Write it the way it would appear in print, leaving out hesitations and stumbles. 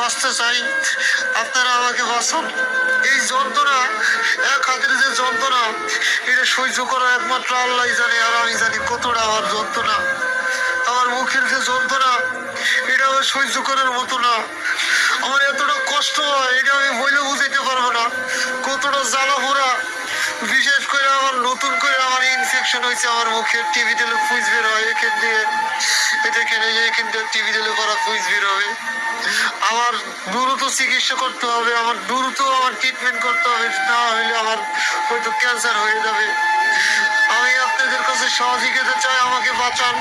বাঁচতে চাই, আপনারা আমাকে বাঁচান। এই যন্ত্রণা, এক হাতের যে যন্ত্রণা, এটা সহ্য করা একমাত্র আল্লাহ জানে, আর আমি জানি কতটা আমার যন্ত্রণা। আমার মুখের যে যন্ত্রণা, এটা আমার সহ্য করার মতো না। আমার এতটা কষ্ট হয়, এটা আমি বলে বুঝাইতে পারবো না কতটা জ্বালা পোড়া। বিশেষ করে আমার নতুন করে আমার ইনফেকশন হয়েছে আমার মুখে, টিভি দিলে ফুইজ বের হয় এখান দিয়ে, এখানে এখান দিয়ে টিভি দিলে করা ফুইজ বের হবে। আমার দ্রুত চিকিৎসা করতে হবে, আমার দ্রুত আমার ট্রিটমেন্ট করতে হবে, না হলে আমার হয়তো ক্যান্সার হয়ে যাবে। আমি আপনাদের কাছে সহযোগিতা চাই, আমাকে বাঁচান।